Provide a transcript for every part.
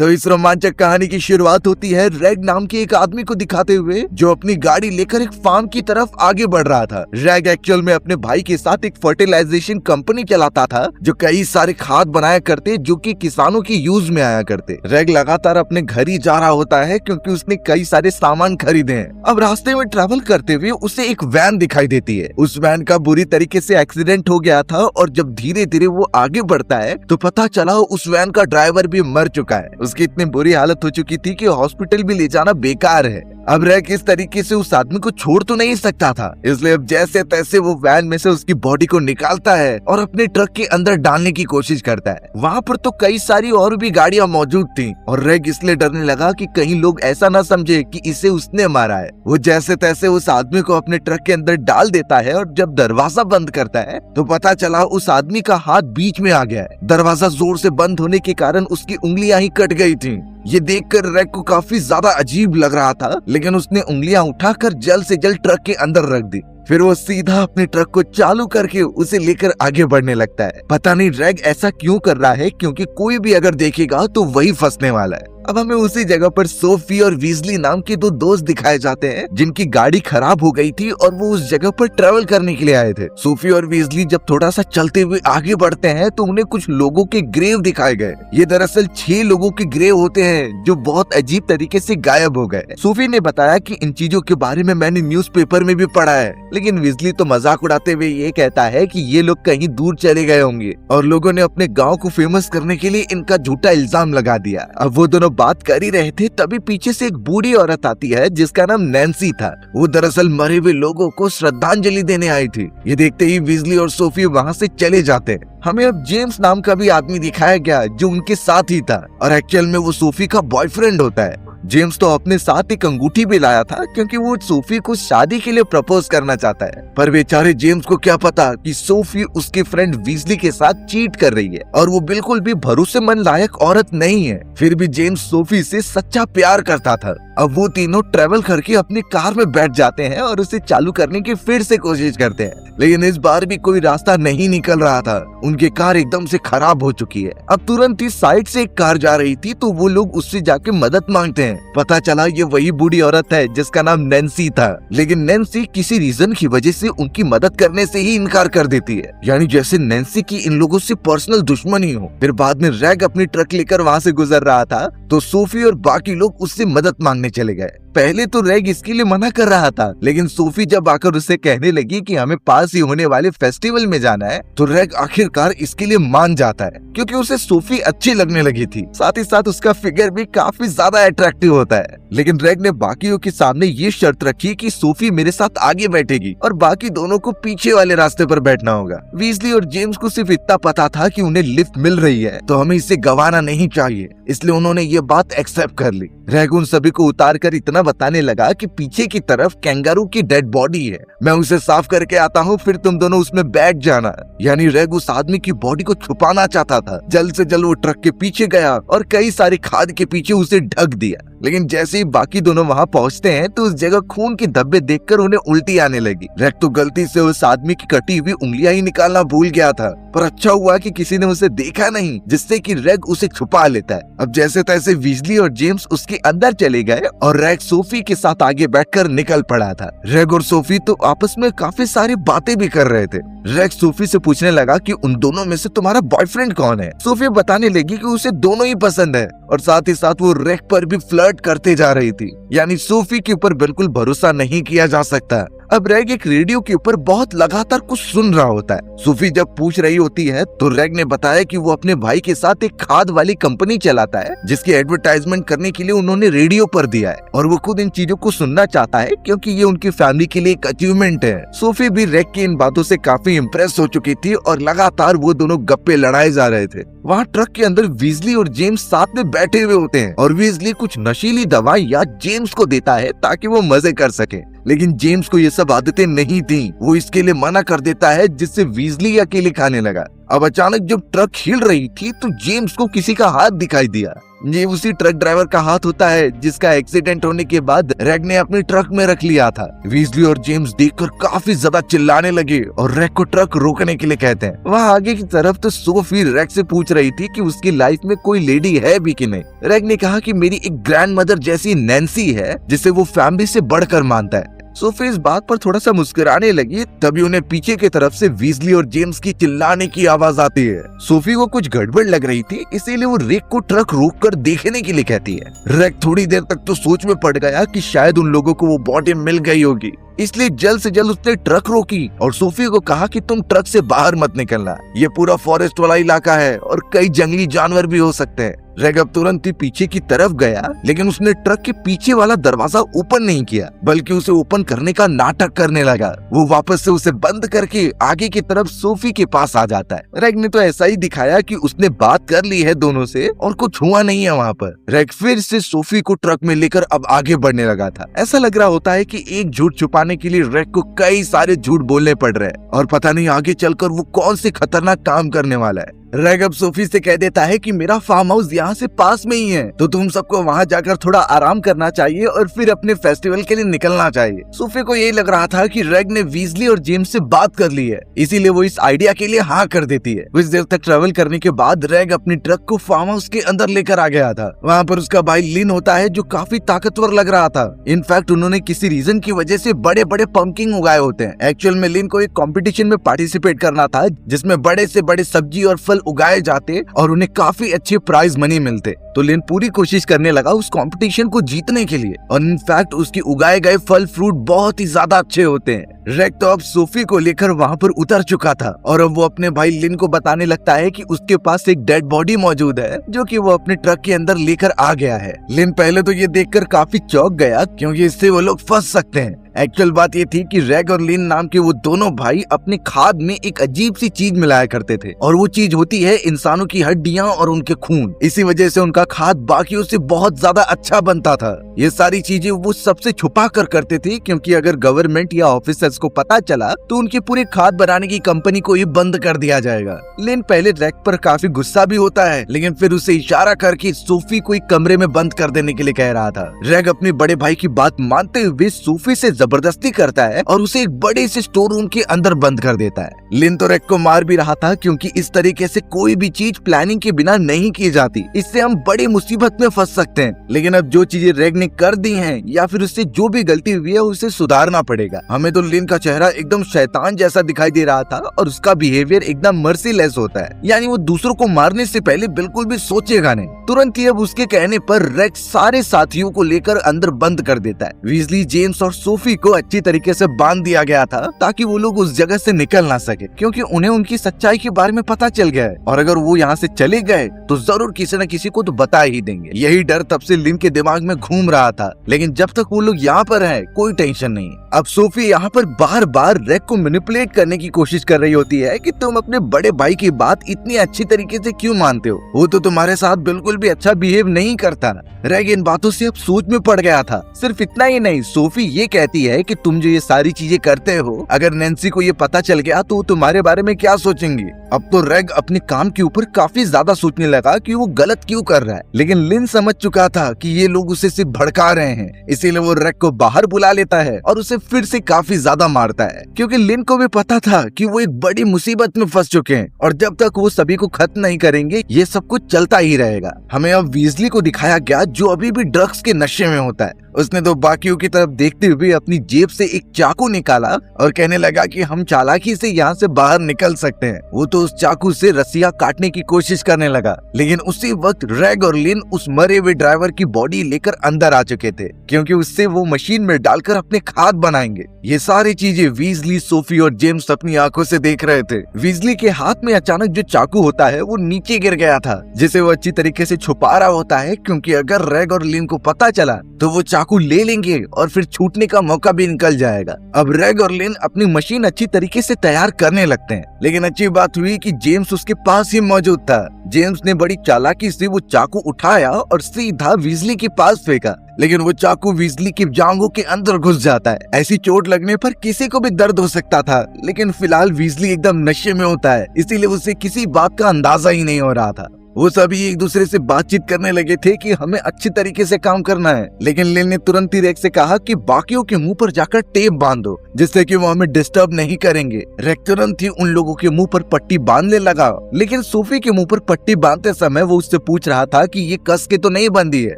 तो इस रोमांचक कहानी की शुरुआत होती है रैग नाम के एक आदमी को दिखाते हुए जो अपनी गाड़ी लेकर एक फार्म की तरफ आगे बढ़ रहा था। रैग एक्चुअल में अपने भाई के साथ एक फर्टिलाइजेशन कंपनी चलाता था जो कई सारे खाद बनाया करते जो कि किसानों की यूज में आया करते। रैग लगातार अपने घर ही जा रहा होता है क्योंकि उसने कई सारे सामान खरीदे हैं। अब रास्ते में ट्रैवल करते हुए उसे एक वैन दिखाई देती है। उस वैन का बुरी तरीके से एक्सीडेंट हो गया था और जब धीरे धीरे वो आगे बढ़ता है तो पता चला उस वैन का ड्राइवर भी मर चुका है। उसकी इतनी बुरी हालत हो चुकी थी कि हॉस्पिटल भी ले जाना बेकार है। अब रैग इस तरीके से उस आदमी को छोड़ तो नहीं सकता था, इसलिए अब जैसे तैसे वो वैन में से उसकी बॉडी को निकालता है और अपने ट्रक के अंदर डालने की कोशिश करता है। वहाँ पर तो कई सारी और भी गाड़ियां मौजूद थी और रैग इसलिए डरने लगा कि कहीं लोग ऐसा ना समझे कि इसे उसने मारा है। वो जैसे तैसे उस आदमी को अपने ट्रक के अंदर डाल देता है और जब दरवाजा बंद करता है तो पता चला उस आदमी का हाथ बीच में आ गया है। दरवाजा जोर से बंद होने के कारण उसकी उंगलियां ही कट गई थी। ये देखकर रैग को काफी ज्यादा अजीब लग रहा था, लेकिन उसने उंगलियां उठाकर जल्द से जल्द ट्रक के अंदर रख दी। फिर वो सीधा अपने ट्रक को चालू करके उसे लेकर आगे बढ़ने लगता है। पता नहीं रैग ऐसा क्यों कर रहा है, क्योंकि कोई भी अगर देखेगा तो वही फंसने वाला है। अब हमें उसी जगह पर सोफी और वीजली नाम के दो दोस्त दिखाए जाते हैं जिनकी गाड़ी खराब हो गई थी और वो उस जगह पर ट्रेवल करने के लिए आए थे। सोफी और वीजली जब थोड़ा सा चलते हुए आगे बढ़ते हैं तो उन्हें कुछ लोगों के ग्रेव दिखाए गए। ये दरअसल 6 लोगों के ग्रेव होते हैं जो बहुत अजीब तरीके से गायब हो गए। सोफी ने बताया कि इन चीजों के बारे में मैंने न्यूज़पेपर में भी पढ़ा है, लेकिन वीजली तो मजाक उड़ाते हुए ये कहता है कि ये लोग कहीं दूर चले गए होंगे और लोगों ने अपने गाँव को फेमस करने के लिए इनका झूठा इल्जाम लगा दिया। अब वो दोनों बात कर ही रहे थे तभी पीछे से एक बूढ़ी औरत आती है जिसका नाम नैन्सी था। वो दरअसल मरे हुए लोगों को श्रद्धांजलि देने आई थी। ये देखते ही वीजली और सोफी वहाँ से चले जाते हैं। हमें अब जेम्स नाम का भी आदमी दिखाया गया जो उनके साथ ही था और एक्चुअल में वो सोफी का बॉयफ्रेंड होता है। जेम्स तो अपने साथ एक अंगूठी भी लाया था क्योंकि वो सोफी को शादी के लिए प्रपोज करना चाहता है, पर बेचारे जेम्स को क्या पता कि सोफी उसके फ्रेंड वीजली के साथ चीट कर रही है और वो बिल्कुल भी भरोसेमंद लायक औरत नहीं है। फिर भी जेम्स सोफी से सच्चा प्यार करता था। अब वो तीनों ट्रेवल करके अपनी कार में बैठ जाते हैं और उसे चालू करने की फिर से कोशिश करते हैं, लेकिन इस बार भी कोई रास्ता नहीं निकल रहा था। उनकी कार एकदम से खराब हो चुकी है। अब तुरंत ही साइड से एक कार जा रही थी तो वो लोग उससे जाके मदद मांगते हैं। पता चला ये वही बूढ़ी औरत है जिसका नाम नैन्सी था, लेकिन नैन्सी किसी रीजन की वजह से उनकी मदद करने से ही इनकार कर देती है, यानी जैसे नैन्सी की इन लोगों से पर्सनल दुश्मनी हो। फिर बाद में रैग अपनी ट्रक लेकर वहाँ से गुजर रहा था तो सोफी और बाकी लोग उससे मदद मांगने चले गए। पहले तो रैग इसके लिए मना कर रहा था, लेकिन सोफी जब आकर उससे कहने लगी कि हमें पास ही होने वाले फेस्टिवल में जाना है तो रैग आखिरकार इसके लिए मान जाता है क्योंकि उसे सोफी अच्छी लगने लगी थी। साथ ही साथ उसका फिगर भी काफी ज्यादा अट्रैक्टिव होता है। लेकिन रैग ने बाकियों के सामने ये शर्त रखी कि सोफी मेरे साथ आगे बैठेगी और बाकी दोनों को पीछे वाले रास्ते पर बैठना होगा। वीजली और जेम्स को सिर्फ इतना पता था कि उन्हें लिफ्ट मिल रही है तो हमें इसे गंवाना नहीं चाहिए, इसलिए उन्होंने ये बात एक्सेप्ट कर ली। रैग उन सभी को उतार कर इतना बताने लगा कि पीछे की तरफ कैंगारू की डेड बॉडी है, मैं उसे साफ करके आता हूँ, फिर तुम दोनों उसमें बैठ जाना। यानी रैग उस आदमी की बॉडी को छुपाना चाहता था। जल्द से जल्द वो ट्रक के पीछे गया और कई सारी खाद के पीछे उसे ढक दिया। लेकिन जैसे ही बाकी दोनों वहाँ पहुँचते हैं तो उस जगह खून के धब्बे देखकर उन्हें उल्टी आने लगी। रैग तो गलती से उस आदमी की कटी हुई उंगलियां ही निकालना भूल गया था, पर अच्छा हुआ कि किसी ने उसे देखा नहीं, जिससे कि रैग उसे छुपा लेता है। अब जैसे तैसे वीजली और जेम्स उसके अंदर चले गए और रैग सोफी के साथ आगे बैठकर निकल पड़ा था। रैग और सोफी तो आपस में काफी सारी बातें भी कर रहे थे। रैग सोफी से पूछने लगा कि उन दोनों में से तुम्हारा बॉयफ्रेंड कौन है। सोफी बताने लगी कि उसे दोनों ही पसंद है और साथ ही साथ वो रैग पर भी फ्लर्ट करते जा रही थी, यानी सोफी के ऊपर बिल्कुल भरोसा नहीं किया जा सकता। अब रैग एक रेडियो के ऊपर बहुत लगातार कुछ सुन रहा होता है। सोफी जब पूछ रही होती है तो रैग ने बताया कि वो अपने भाई के साथ एक खाद वाली कंपनी चलाता है जिसकी एडवर्टाइजमेंट करने के लिए उन्होंने रेडियो पर दिया है और वो खुद इन चीजों को सुनना चाहता है क्योंकि ये उनकी फैमिली के लिए एक अचीवमेंट है। सोफी भी रैग की इन बातों से काफी इम्प्रेस हो चुकी थी और लगातार वो दोनों गप्पे लड़ाए जा रहे थे। वहाँ ट्रक के अंदर वीजली और जेम्स साथ में बैठे हुए होते हैं और वीजली कुछ नशीली दवाइयाँ जेम्स को देता है ताकि वो मजे कर सके, लेकिन जेम्स को ये सब आदतें नहीं थी। वो इसके लिए मना कर देता है जिससे वीजली अकेले खाने लगा। अब अचानक जब ट्रक हिल रही थी तो जेम्स को किसी का हाथ दिखाई दिया। ये उसी ट्रक ड्राइवर का हाथ होता है जिसका एक्सीडेंट होने के बाद रैग ने अपने ट्रक में रख लिया था। वीजली और जेम्स देखकर काफी ज्यादा चिल्लाने लगे और रैग को ट्रक रोकने के लिए कहते हैं। वहाँ आगे की तरफ तो सोफी रैग से पूछ रही थी कि उसकी लाइफ में कोई लेडी है भी कि नहीं। रैग ने कहा कि मेरी एक ग्रैंड मदर जैसी नैन्सी है जिसे वो फैमिली से बढ़कर मानता है। सोफी इस बात पर थोड़ा सा मुस्कुराने लगी, तभी उन्हें पीछे की तरफ से वीजली और जेम्स की चिल्लाने की आवाज आती है। सोफी को कुछ गड़बड़ लग रही थी, इसीलिए वो रैग को ट्रक रोककर देखने के लिए कहती है। रैग थोड़ी देर तक तो सोच में पड़ गया कि शायद उन लोगों को वो बॉडी मिल गई होगी, इसलिए जल्द से जल्द उसने ट्रक रोकी और सोफी को कहा कि तुम ट्रक से बाहर मत निकलना, ये पूरा फॉरेस्ट वाला इलाका है और कई जंगली जानवर भी हो सकते हैं। रैग अब तुरंत ही पीछे की तरफ गया, लेकिन उसने ट्रक के पीछे वाला दरवाजा ओपन नहीं किया, बल्कि उसे ओपन करने का नाटक करने लगा। वो वापस से उसे बंद करके आगे की तरफ सोफी के पास आ जाता है। रैग ने तो ऐसा ही दिखाया कि उसने बात कर ली है दोनों से और कुछ हुआ नहीं है वहाँ पर। रैग फिर से सोफी को ट्रक में लेकर अब आगे बढ़ने लगा था। ऐसा लग रहा होता है कि एक झूठ छुपाने के लिए रैग को कई सारे झूठ बोलने पड़ रहे हैं और पता नहीं आगे चलकर वो कौन से खतरनाक काम करने वाला है। रैग अब सोफी से कह देता है कि मेरा फार्म हाउस यहाँ से पास में ही है, तो तुम सबको वहाँ जाकर थोड़ा आराम करना चाहिए और फिर अपने फेस्टिवल के लिए निकलना चाहिए। सोफी को यही लग रहा था कि रैग ने वीजली और जेम्स से बात कर ली है, इसीलिए वो इस आइडिया के लिए हाँ कर देती है। कुछ देर तक ट्रेवल करने के बाद रैग अपनी ट्रक को फार्म हाउस के अंदर लेकर आ गया था। वहाँ पर उसका भाई लिन होता है जो काफी ताकतवर लग रहा था। इनफैक्ट उन्होंने किसी रीजन की वजह से बड़े बड़े पंपकिन उगाए होते हैं। एक्चुअल में लिन को एक कॉम्पिटिशन में पार्टिसिपेट करना था जिसमें बड़े से बड़े सब्जी और फल उगाए जाते और उन्हें काफी अच्छे प्राइज मनी मिलते। तो लिन पूरी कोशिश करने लगा उस कंपटीशन को जीतने के लिए और इनफैक्ट उसके उगाए गए फल फ्रूट बहुत ही ज्यादा अच्छे होते हैं। रैग तो अब सोफी को लेकर वहाँ पर उतर चुका था और अब वो अपने भाई लिन को बताने लगता है कि उसके पास एक डेड बॉडी मौजूद है जो कि वो अपने ट्रक के अंदर लेकर आ गया है। लिन पहले तो ये देखकर काफी चौंक गया क्योंकि इससे वो लोग फंस सकते हैं। एक्चुअल बात ये थी कि रैग और लिन नाम के वो दोनों भाई अपने खाद में एक अजीब सी चीज मिलाया करते थे और वो चीज होती है इंसानों की हड्डियां और उनके खून। इसी वजह से उनका खाद बाकियों से बहुत ज्यादा अच्छा बनता था। ये सारी चीजें वो सबसे छुपा कर करते थे क्योंकि अगर गवर्नमेंट या ऑफिसर्स को पता चला तो उनके पूरे खाद बनाने की कंपनी को ही बंद कर दिया जाएगा। लिन पहले रैग पर काफी गुस्सा भी होता है, लेकिन फिर उसे इशारा करके सोफी को एक कमरे में बंद कर देने के लिए कह रहा था। रैग अपने बड़े भाई की बात मानते हुए सोफी से जबरदस्ती करता है और उसे एक बड़े से स्टोर रूम के अंदर बंद कर देता है। लिन तो रैग को मार भी रहा था क्योंकि इस तरीके से कोई भी चीज प्लानिंग के बिना नहीं की जाती, इससे हम बड़ी मुसीबत में फंस सकते हैं। लेकिन अब जो चीजें रैग ने कर दी हैं या फिर उससे जो भी गलती हुई है उसे सुधारना पड़ेगा। हमें तो लिन का चेहरा एकदम शैतान जैसा दिखाई दे रहा था और उसका बिहेवियर एकदम मर्सीलेस होता है, यानी वो दूसरों को मारने से पहले बिल्कुल भी सोचेगा नहीं। तुरंत ही अब उसके कहने पर रैग सारे साथियों को लेकर अंदर बंद कर देता है। वीजली, जेम्स और सोफी को अच्छी तरीके से बांध दिया गया था ताकि वो लोग उस जगह से निकल ना सके क्योंकि उन्हें उनकी सच्चाई के बारे में पता चल गया है और अगर वो यहाँ से चले गए तो जरूर किसी न किसी को तो बता ही देंगे। यही डर तब से लिन के दिमाग में घूम रहा था, लेकिन जब तक वो लोग यहाँ पर हैं कोई टेंशन नहीं। अब सोफी यहाँ पर बार बार रैग को मैनिपुलेट करने की कोशिश कर रही होती है कि तुम अपने बड़े भाई की बात इतनी अच्छी तरीके से क्यों मानते हो, वो तो तुम्हारे साथ बिल्कुल भी अच्छा बिहेव नहीं करता। रैग इन बातों से अब सोच में पड़ गया था। सिर्फ इतना ही नहीं, सोफी ये कहती है कि तुम जो ये सारी चीजें करते हो, अगर नैन्सी को ये पता चल गया तो तुम्हारे बारे में क्या सोचेंगी। अब तो रैग अपने काम के ऊपर काफी ज्यादा सोचने लगा कि वो गलत क्यों कर रहा है, लेकिन लिन समझ चुका था कि ये लोग उसे सिर्फ भड़का रहे हैं, इसीलिए वो रैग को बाहर बुला लेता है और उसे फिर से काफी ज्यादा मारता है क्योंकि लिन को भी पता था कि वो एक बड़ी मुसीबत में फंस चुके हैं और जब तक वो सभी को खत्म नहीं करेंगे ये सब कुछ चलता ही रहेगा। हमें अब वीजली को दिखाया गया जो अभी भी ड्रग्स के नशे में होता है। उसने तो बाकियों की तरफ देखते हुए अपनी जेब से एक चाकू निकाला और कहने लगा कि हम चालाकी से यहाँ से बाहर निकल सकते हैं। वो तो उस चाकू से रस्सियां काटने की कोशिश करने लगा, लेकिन उसी वक्त रैग और लिन उस मरे हुए ड्राइवर की बॉडी लेकर अंदर आ चुके थे क्योंकि उससे वो मशीन में डालकर अपने खाद बनाएंगे। ये सारी चीजें वीजली, सोफी और जेम्स अपनी आंखों से देख रहे थे। वीजली के हाथ में अचानक जो चाकू होता है वो नीचे गिर गया था, जिसे वो अच्छी तरीके से छुपा रहा होता है क्योंकि अगर रैग और लिन को पता चला तो वो चाकू ले लेंगे और फिर छूटने का मौका भी निकल जाएगा। अब रैग और लिन अपनी मशीन अच्छी तरीके से तैयार करने लगते हैं, लेकिन अच्छी बात हुई कि जेम्स उसके पास ही मौजूद था। जेम्स ने बड़ी चालाकी से वो चाकू उठाया और सीधा वीजली के पास फेंका, लेकिन वो चाकू वीजली की जांघों के अंदर घुस जाता है। ऐसी चोट लगने पर किसी को भी दर्द हो सकता था, लेकिन फिलहाल वीजली एकदम नशे में होता है, इसीलिए उसे किसी बात का अंदाजा ही नहीं हो रहा था। वो सभी एक दूसरे से बातचीत करने लगे थे कि हमें अच्छी तरीके से काम करना है, लेकिन लिन ने तुरंत ही रैग से कहा कि बाकियों के मुंह पर जाकर टेप बांध दो जिससे कि वो हमें डिस्टर्ब नहीं करेंगे। रैग तुरंत ही उन लोगों के मुंह पर पट्टी बांधने लगा, लेकिन सोफी के मुंह पर पट्टी बांधते समय वो उससे पूछ रहा था कि ये कस के तो नहीं बंधी है।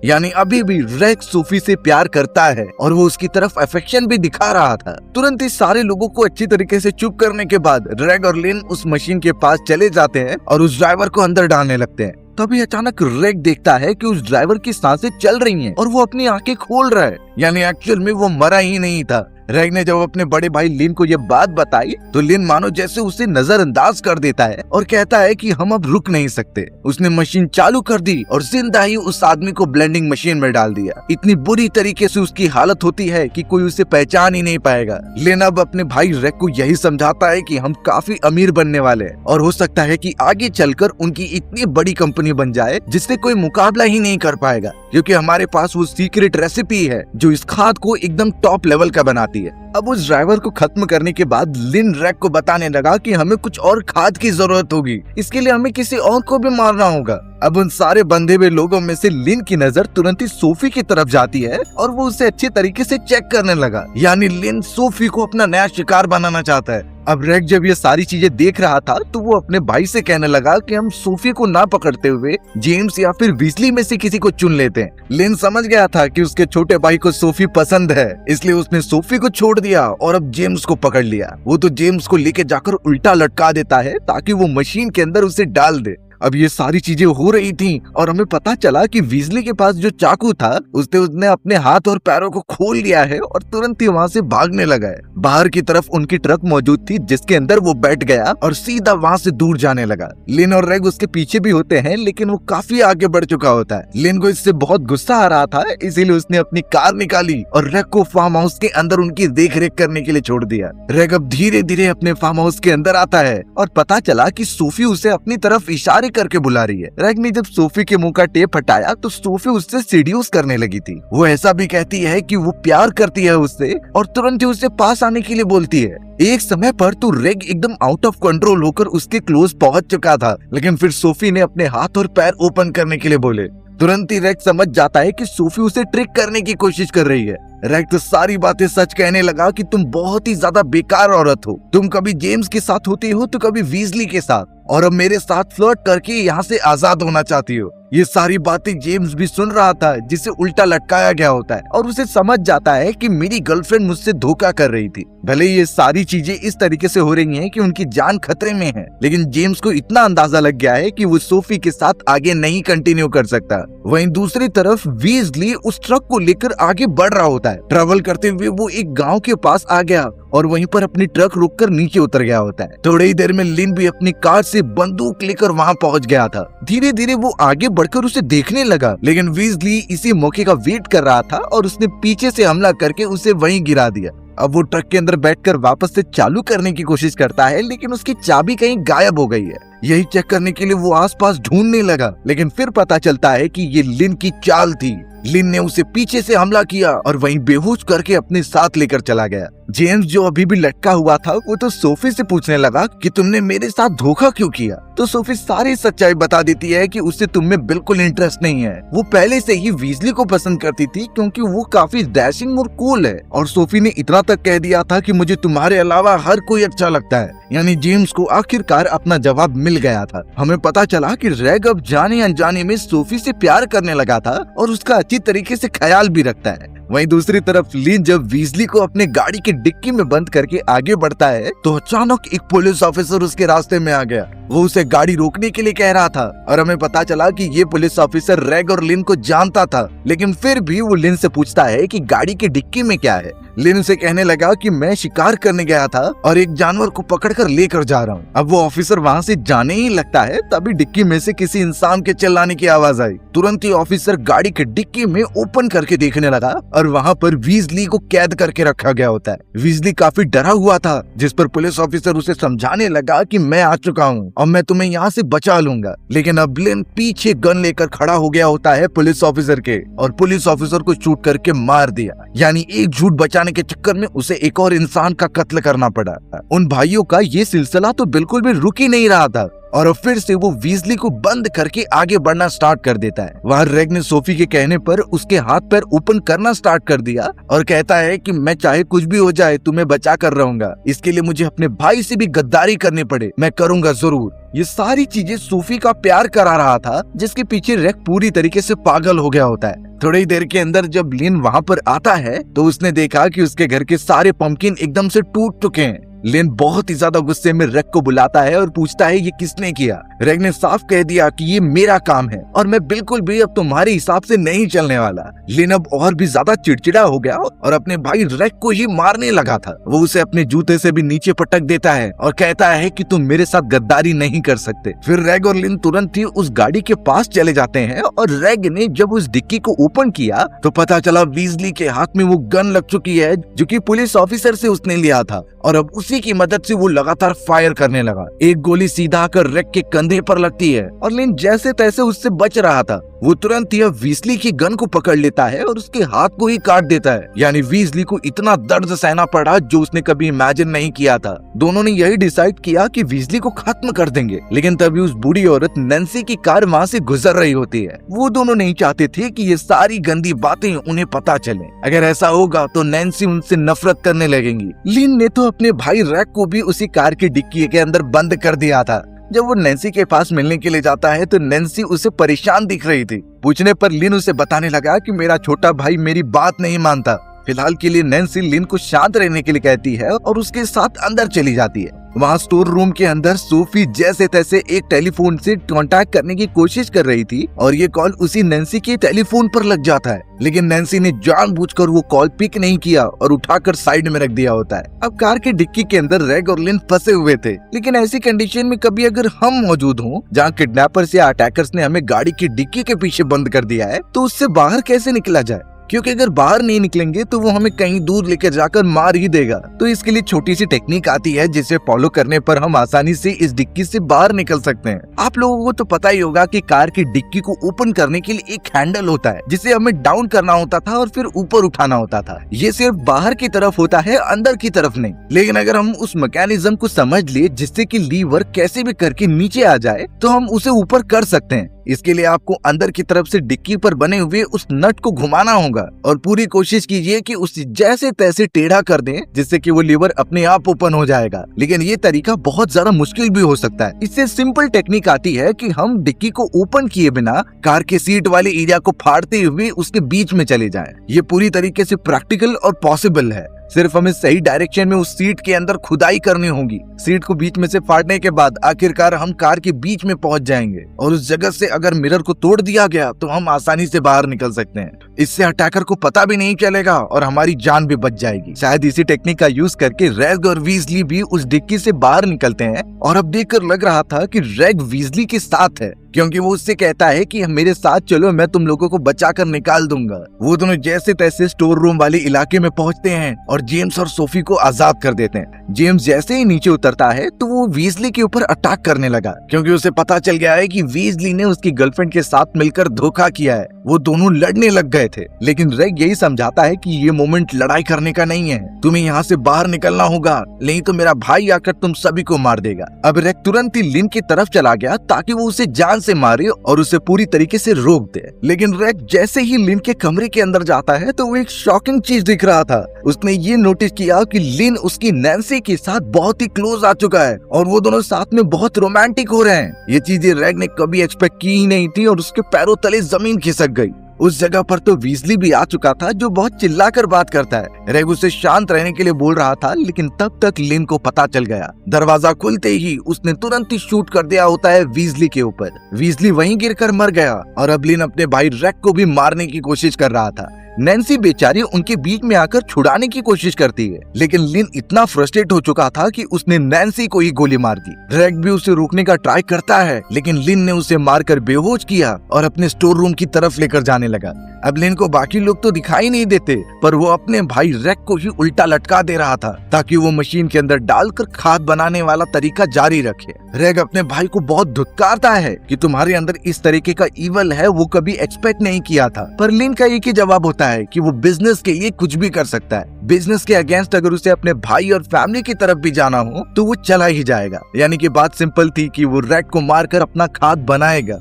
यानी अभी भी रैग सोफी से प्यार करता है और वो उसकी तरफ अफेक्शन भी दिखा रहा था। तुरंत ही सारे लोगों को अच्छी तरीके से चुप करने के बाद रैग और लिन उस मशीन के पास चले जाते हैं और उस ड्राइवर को अंदर डालने लगते हैं। तभी अचानक रैग देखता है कि उस ड्राइवर की सांसें चल रही हैं और वो अपनी आंखें खोल रहा है, यानी एक्चुअल में वो मरा ही नहीं था। रैग ने जब अपने बड़े भाई लिन को ये बात बताई तो लिन मानो जैसे उसे नजरअंदाज कर देता है और कहता है कि हम अब रुक नहीं सकते। उसने मशीन चालू कर दी और जिंदा ही उस आदमी को ब्लेंडिंग मशीन में डाल दिया। इतनी बुरी तरीके से उसकी हालत होती है कि कोई उसे पहचान ही नहीं पाएगा। लिन अब अपने भाई रैग को यही समझाता है कि हम काफी अमीर बनने वाले हैं और हो सकता है कि आगे चलकर उनकी इतनी बड़ी कंपनी बन जाए जिससे कोई मुकाबला ही नहीं कर पाएगा, क्योंकि हमारे पास वो सीक्रेट रेसिपी है जो इस खाद को एकदम टॉप लेवल का बनाती है। अब उस ड्राइवर को खत्म करने के बाद लिन रैग को बताने लगा कि हमें कुछ और खाद की जरूरत होगी, इसके लिए हमें किसी और को भी मारना होगा। अब उन सारे बंधे हुए लोगों में से लिन की नजर तुरंत ही सोफी की तरफ जाती है और वो उसे अच्छे तरीके से चेक करने लगा, यानी लिन सोफी को अपना नया शिकार बनाना चाहता है। अब रैग जब ये सारी चीजें देख रहा था तो वो अपने भाई से कहने लगा कि हम सोफी को ना पकड़ते हुए जेम्स या फिर वीजली में से किसी को चुन लेते हैं। लिन समझ गया था कि उसके छोटे भाई को सोफी पसंद है, इसलिए उसने सोफी को छोड़ दिया और अब जेम्स को पकड़ लिया। वो तो जेम्स को लेके जाकर उल्टा लटका देता है ताकि वो मशीन के अंदर उसे डाल दे। अब ये सारी चीजें हो रही थी और हमें पता चला कि वीजली के पास जो चाकू था उसने अपने हाथ और पैरों को खोल लिया है और तुरंत ही वहाँ से भागने लगा है। बाहर की तरफ उनकी ट्रक मौजूद थी जिसके अंदर वो बैठ गया और सीधा वहाँ से दूर जाने लगा। लिन और रैग उसके पीछे भी होते हैं, लेकिन वो काफी आगे बढ़ चुका होता है। लिन को इससे बहुत गुस्सा आ रहा था, इसीलिए उसने अपनी कार निकाली और रैग को फार्म हाउस के अंदर उनकी देख रेख करने के लिए छोड़ दिया। रैग अब धीरे धीरे अपने फार्म हाउस के अंदर आता है और पता चला कि सोफी उसे अपनी तरफ इशारे करके बुला रही है। रैग ने जब सोफी के मुंह का टेप हटाया तो सोफी उससे सीड्यूस करने लगी थी। वो ऐसा भी कहती है कि वो प्यार करती है उससे और तुरंत ही उससे पास आने के लिए बोलती है। एक समय पर तो रैग एकदम आउट ऑफ कंट्रोल होकर उसके क्लोज पहुंच चुका था, लेकिन फिर सोफी ने अपने हाथ और पैर ओपन करने के लिए बोले। तुरंत ही रैग समझ जाता है कि सोफी उसे ट्रिक करने की कोशिश कर रही है। रैग तो सारी बातें सच कहने लगा कि तुम बहुत ही ज्यादा बेकार औरत हो, तुम कभी जेम्स के साथ होती हो तो कभी वीजली के साथ, और अब मेरे साथ फ्लर्ट करके यहाँ से आजाद होना चाहती हो। ये सारी बातें जेम्स भी सुन रहा था, जिसे उल्टा लटकाया गया होता है, और उसे समझ जाता है कि मेरी गर्लफ्रेंड मुझसे धोखा कर रही थी। भले ये सारी चीजें इस तरीके से हो रही हैं कि उनकी जान खतरे में है, लेकिन जेम्स को इतना अंदाजा लग गया है कि वो सोफी के साथ आगे नहीं कंटिन्यू कर सकता। वहीं दूसरी तरफ वीजली उस ट्रक को लेकर आगे बढ़ रहा होता है। ट्रेवल करते हुए वो एक गांव के पास आ गया और वहीं पर अपनी ट्रक रोककर नीचे उतर गया होता है। थोड़ी ही देर में लिन भी अपनी कार से बंदूक लेकर वहां पहुंच गया था। धीरे धीरे वो आगे बढ़कर उसे देखने लगा, लेकिन वीजली इसी मौके का वेट कर रहा था और उसने पीछे से हमला करके उसे वहीं गिरा दिया। अब वो ट्रक के अंदर बैठकर वापस से चालू करने की कोशिश करता है, लेकिन उसकी चाबी कहीं गायब हो गई है। यही चेक करने के लिए वो आसपास ढूंढने लगा, लेकिन फिर पता चलता है कि ये लिन की चाल थी। लिन ने उसे पीछे से हमला किया और वहीं बेहोश करके अपने साथ लेकर चला गया। जेम्स जो अभी भी लटका हुआ था वो तो सोफी से पूछने लगा कि तुमने मेरे साथ धोखा क्यों किया। तो सोफी सारी सच्चाई बता देती है कि उसे तुम में बिल्कुल इंटरेस्ट नहीं है। वो पहले से ही वीजली को पसंद करती थी क्योंकि वो काफी डैशिंग और कूल है, और सोफी ने इतना तक कह दिया था कि मुझे तुम्हारे अलावा हर कोई अच्छा लगता है। यानी जेम्स को आखिरकार अपना जवाब मिल गया था। हमें पता चला कि रैग अब जाने अनजाने में सोफी से प्यार करने लगा था और उसका अच्छी तरीके से ख्याल भी रखता है। वहीं दूसरी तरफ लिन जब वीजली को अपने गाड़ी की डिक्की में बंद करके आगे बढ़ता है तो अचानक एक पुलिस ऑफिसर उसके रास्ते में आ गया। वो उसे गाड़ी रोकने के लिए कह रहा था और हमें पता चला कि ये पुलिस ऑफिसर रैग और लिन को जानता था, लेकिन फिर भी वो लिन से पूछता है कि गाड़ी की डिक्की में क्या है। लिन उसे कहने लगा कि मैं शिकार करने गया था और एक जानवर को पकड़कर लेकर जा रहा हूँ। अब वो ऑफिसर वहाँ से जाने ही लगता है, तभी डिक्की में से किसी इंसान के चिल्लाने की आवाज आई। तुरंत ही ऑफिसर गाड़ी के डिक्की में ओपन करके देखने लगा और वहाँ पर वीजली को कैद करके रखा गया होता है। वीजली काफी डरा हुआ था, जिस पर पुलिस ऑफिसर उसे समझाने लगा कि मैं आ चुका हूँ और मैं तुम्हें यहाँ से बचा लूंगा। लेकिन अब लिन पीछे गन लेकर खड़ा हो गया होता है पुलिस ऑफिसर के, और पुलिस ऑफिसर को शूट करके मार दिया। यानी एक झूठ बचाने के चक्कर में उसे एक और इंसान का कत्ल करना पड़ा। उन भाइयों का ये सिलसिला तो बिल्कुल भी रुक ही नहीं रहा था। और अब फिर से वो वीजली को बंद करके आगे बढ़ना स्टार्ट कर देता है। वहाँ रेग ने सोफी के कहने पर उसके हाथ पैर ओपन करना स्टार्ट कर दिया और कहता है कि मैं चाहे कुछ भी हो जाए तुम्हें बचा कर रहूंगा, इसके लिए मुझे अपने भाई से भी गद्दारी करनी पड़े मैं करूंगा जरूर। ये सारी चीजें सोफी का प्यार करा रहा था, जिसके पीछे रेग पूरी तरीके से पागल हो गया होता है। थोड़ी देर के अंदर जब लिन वहाँ पर आता है तो उसने देखा कि उसके घर के सारे पंपकिन एकदम से टूट चुके हैं। लिन बहुत ही ज्यादा गुस्से में रेग को बुलाता है और पूछता है ये किसने किया। रेग ने साफ कह दिया कि ये मेरा काम है और मैं बिल्कुल भी अब तुम्हारे हिसाब से नहीं चलने वाला। लिन अब और भी ज्यादा चिड़चिड़ा हो गया और अपने भाई रेग को ही मारने लगा था। वो उसे अपने जूते से भी नीचे पटक देता है और कहता है कि तुम मेरे साथ गद्दारी नहीं कर सकते। फिर रेग और लिन तुरंत ही उस गाड़ी के पास चले जाते हैं और रेग ने जब उस डिक्की को ओपन किया तो पता चला वीजली के हाथ में वो गन लग चुकी है जो कि पुलिस ऑफिसर से उसने लिया था और अब उसी की मदद से वो लगातार फायर करने लगा। एक गोली सीधा आकर रेग के कंधे पर लगती है और लिन जैसे तैसे उससे बच रहा था। वो तुरंत ही वीजली की गन को पकड़ लेता है और उसके हाथ को ही काट देता है। यानी वीजली को इतना दर्द सहना पड़ा जो उसने कभी इमेजिन नहीं किया था। दोनों ने यही डिसाइड किया कि वीजली को खत्म कर देंगे, लेकिन तभी उस बूढ़ी औरत नैन्सी की कार वहाँ से गुजर रही होती है। वो दोनों नहीं चाहते थे कि ये सारी गंदी बातें उन्हें पता चले। अगर ऐसा होगा तो नैन्सी उनसे नफरत करने लगेंगी। लिन ने तो अपने भाई रेग को भी उसी कार की डिक्की के अंदर बंद कर दिया था। जब वो नैन्सी के पास मिलने के लिए जाता है तो नैन्सी उसे परेशान दिख रही थी। पूछने पर लिन उसे बताने लगा कि मेरा छोटा भाई मेरी बात नहीं मानता। फिलहाल के लिए नैन्सी लिन को शांत रहने के लिए कहती है और उसके साथ अंदर चली जाती है। वहाँ स्टोर रूम के अंदर सोफी जैसे तैसे एक टेलीफोन से कांटेक्ट करने की कोशिश कर रही थी और ये कॉल उसी नैन्सी के टेलीफोन पर लग जाता है, लेकिन नैन्सी ने जानबूझकर वो कॉल पिक नहीं किया और उठाकर साइड में रख दिया होता है। अब कार के डिक्की के अंदर रेग और लिन फंसे हुए थे, लेकिन ऐसी कंडीशन में कभी अगर हम मौजूद हों जहाँ किडनैपर्स या अटैकर्स ने हमें गाड़ी की डिक्की के पीछे बंद कर दिया है तो उससे बाहर कैसे निकला जाए, क्योंकि अगर बाहर नहीं निकलेंगे तो वो हमें कहीं दूर लेकर जाकर मार ही देगा। तो इसके लिए छोटी सी टेक्निक आती है जिसे फॉलो करने पर हम आसानी से इस डिक्की से बाहर निकल सकते हैं। आप लोगों को तो पता ही होगा कि कार की डिक्की को ओपन करने के लिए एक हैंडल होता है जिसे हमें डाउन करना होता था और फिर ऊपर उठाना होता था। ये सिर्फ बाहर की तरफ होता है, अंदर की तरफ नहीं। लेकिन अगर हम उस मैकेनिज्म को समझ लिए जिससे कि लीवर कैसे भी करके नीचे आ जाए तो हम उसे ऊपर कर सकते हैं। इसके लिए आपको अंदर की तरफ से डिक्की पर बने हुए उस नट को घुमाना होगा और पूरी कोशिश कीजिए कि उसे जैसे तैसे टेढ़ा कर दें जिससे कि वो लीवर अपने आप ओपन हो जाएगा। लेकिन ये तरीका बहुत ज्यादा मुश्किल भी हो सकता है। इससे सिंपल टेक्निक आती है कि हम डिक्की को ओपन किए बिना कार के सीट वाले एरिया को फाड़ते हुए उसके बीच में चले जाएं। ये पूरी तरीके से प्रैक्टिकल और पॉसिबल है। सिर्फ हमें सही डायरेक्शन में उस सीट के अंदर खुदाई करनी होगी। सीट को बीच में से फाड़ने के बाद आखिरकार हम कार के बीच में पहुंच जाएंगे और उस जगह से अगर मिरर को तोड़ दिया गया तो हम आसानी से बाहर निकल सकते हैं। इससे अटैकर को पता भी नहीं चलेगा और हमारी जान भी बच जाएगी। शायद इसी टेक्निक का यूज करके रेग और वीजली भी उस डिक्की से बाहर निकलते हैं और अब देखकर लग रहा था कि रेग वीजली के साथ है, क्योंकि वो उससे कहता है कि मेरे साथ चलो, मैं तुम लोगों को बचाकर निकाल दूंगा। वो दोनों जैसे तैसे स्टोर रूम वाले इलाके में पहुंचते हैं और जेम्स और सोफी को आजाद कर देते हैं। जेम्स जैसे ही नीचे उतरता है तो वो वीजली के ऊपर अटैक करने लगा, क्योंकि उसे पता चल गया है कि वीजली ने उसकी गर्लफ्रेंड के साथ मिलकर धोखा किया है। वो दोनों लड़ने लग गए थे, लेकिन रेग यही समझाता है कि ये मोमेंट लड़ाई करने का नहीं है, तुम्हें यहाँ से बाहर निकलना होगा, नहीं तो मेरा भाई आकर तुम सभी को मार देगा। अब रेग तुरंत ही लिन की तरफ चला गया ताकि वो उसे जान से मारे और उसे पूरी तरीके से रोक दे। लेकिन रेग जैसे ही लिन के कमरे के अंदर जाता है तो वो एक शॉकिंग चीज दिख रहा था। उसने ये नोटिस किया कि लिन उसकी नैन्सी के साथ बहुत ही क्लोज आ चुका है और वो दोनों साथ में बहुत रोमांटिक हो रहे हैं। ये चीजें रेग ने कभी एक्सपेक्ट की ही नहीं थी और उसके पैरों तले जमीन खिसक गई। उस जगह पर तो वीजली भी आ चुका था जो बहुत चिल्लाकर बात करता है। रेग उसे शांत रहने के लिए बोल रहा था, लेकिन तब तक लिन को पता चल गया। दरवाजा खुलते ही उसने तुरंत ही शूट कर दिया होता है वीजली के ऊपर। वीजली वहीं गिरकर मर गया और अब लिन अपने भाई रेग को भी मारने की कोशिश कर रहा था। नैन्सी बेचारी उनके बीच में आकर छुड़ाने की कोशिश करती है, लेकिन लिन इतना फ्रस्ट्रेट हो चुका था कि उसने नैन्सी को ही गोली मार दी। रेग भी उसे रोकने का ट्राई करता है, लेकिन लिन ने उसे मारकर बेहोश किया और अपने स्टोर रूम की तरफ लेकर जाने लगा। अब लिन को बाकी लोग तो दिखाई नहीं देते, पर वो अपने भाई रैग को ही उल्टा लटका दे रहा था ताकि वो मशीन के अंदर डालकर खाद बनाने वाला तरीका जारी रखे। रैग अपने भाई को बहुत धुतकारता है कि तुम्हारे अंदर इस तरीके का ईवल है, वो कभी एक्सपेक्ट नहीं किया था। पर लिन का एक ही जवाब होता है कि वो बिजनेस के लिए कुछ भी कर सकता है। बिजनेस के अगेंस्ट अगर उसे अपने भाई और फैमिली की तरफ भी जाना हो तो वो चला ही जाएगा। यानी कि बात सिंपल थी कि वो रैग को मारकर अपना खाद बनाएगा।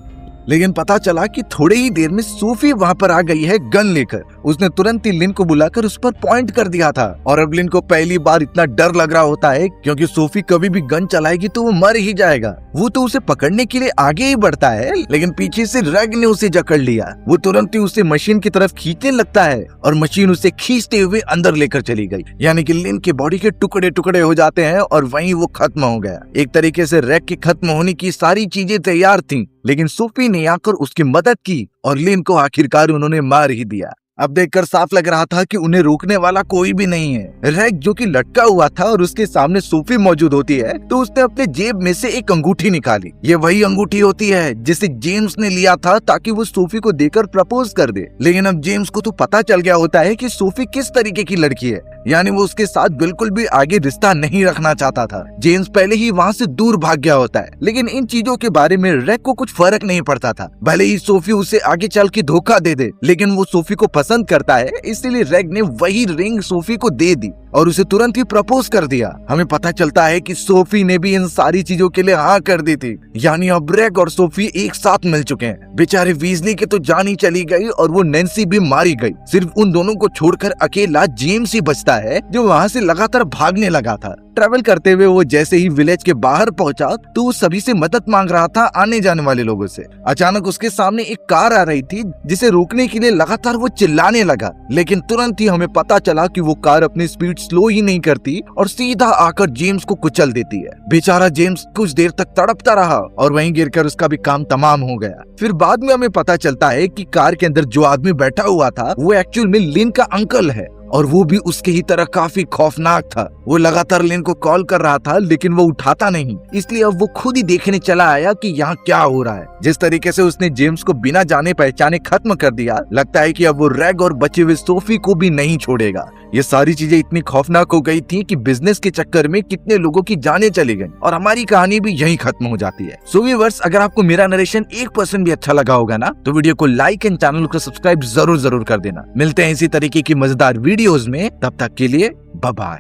लेकिन पता चला कि थोड़ी ही देर में सोफी वहां पर आ गई है गन लेकर। उसने तुरंत ही लिन को बुलाकर उस पर पॉइंट कर दिया था। और अब लिन को पहली बार इतना डर लग रहा होता है क्योंकि सोफी कभी भी गन चलाएगी तो वो मर ही जाएगा। वो तो उसे पकड़ने के लिए आगे ही बढ़ता है, लेकिन पीछे से रैग ने उसे जकड़ लिया। वो तुरंत ही उसे मशीन की तरफ खींचने लगता है और मशीन उसे खींचते हुए अंदर लेकर चली गई। यानी कि लिन के बॉडी के टुकड़े टुकड़े हो जाते हैं और वहीं वो खत्म हो गया। एक तरीके से रैग के खत्म होने की सारी चीजें तैयार थीं, लेकिन सोफी ने आकर उसकी मदद की और लिन को आखिरकार उन्होंने मार ही दिया। अब देखकर साफ लग रहा था कि उन्हें रोकने वाला कोई भी नहीं है। रैग जो कि लटका हुआ था और उसके सामने सोफी मौजूद होती है तो उसने अपने जेब में से एक अंगूठी निकाली। ये वही अंगूठी होती है जिसे जेम्स ने लिया था ताकि वो सोफी को देकर प्रपोज कर दे। लेकिन अब जेम्स को तो पता चल गया होता है कि सोफी किस तरीके की लड़की है, यानी वो उसके साथ बिल्कुल भी आगे रिश्ता नहीं रखना चाहता था। जेम्स पहले ही वहाँ से दूर भाग गया होता है, लेकिन इन चीजों के बारे में रैग को कुछ फर्क नहीं पड़ता था। भले ही सोफी उसे आगे चल के धोखा दे दे, लेकिन वो सोफी को पसंद करता है, इसलिए रैग ने वही रिंग सोफी को दे दी और उसे तुरंत ही प्रपोज कर दिया। हमें पता चलता है कि सोफी ने भी इन सारी चीजों के लिए हाँ कर दी थी। यानी अब रैग और सोफी एक साथ मिल चुके हैं। बेचारे वीजली के तो जान ही चली गई और वो नैन्सी भी मारी गई। सिर्फ उन दोनों को छोड़कर अकेला जेम्स ही बचता है जो वहाँ से लगातार भागने लगा था। ट्रैवल करते हुए वो जैसे ही विलेज के बाहर पहुंचा तो वो सभी से मदद मांग रहा था आने जाने वाले लोगों से। अचानक उसके सामने एक कार आ रही थी जिसे रोकने के लिए लगातार वो चिल्लाने लगा, लेकिन तुरंत ही हमें पता चला कि वो कार अपनी स्पीड स्लो ही नहीं करती और सीधा आकर जेम्स को कुचल देती है। बेचारा जेम्स कुछ देर तक तड़पता रहा और वहीं गिरकर उसका भी काम तमाम हो गया। फिर बाद में हमें पता चलता है कि कार के अंदर जो आदमी बैठा हुआ था वो एक्चुअल में लिन का अंकल है और वो भी उसके ही तरह काफी खौफनाक था। वो लगातार लिन को कॉल कर रहा था लेकिन वो उठाता नहीं, इसलिए अब वो खुद ही देखने चला आया कि यहाँ क्या हो रहा है। जिस तरीके से उसने जेम्स को बिना जाने पहचाने खत्म कर दिया, लगता है कि अब वो रैग और बचे हुए सोफी को भी नहीं छोड़ेगा। ये सारी चीजें इतनी खौफनाक हो गई थी कि बिजनेस के चक्कर में कितने लोगों की जानें चली गई और हमारी कहानी भी यहीं खत्म हो जाती है। सो व्यूअर्स, अगर आपको मेरा नरेशन 1% भी अच्छा लगा होगा ना तो वीडियो को लाइक एंड चैनल को सब्सक्राइब जरूर कर देना। मिलते हैं इसी तरीके की मजेदार वीडियोस में, तब तक के लिए बाय बाय।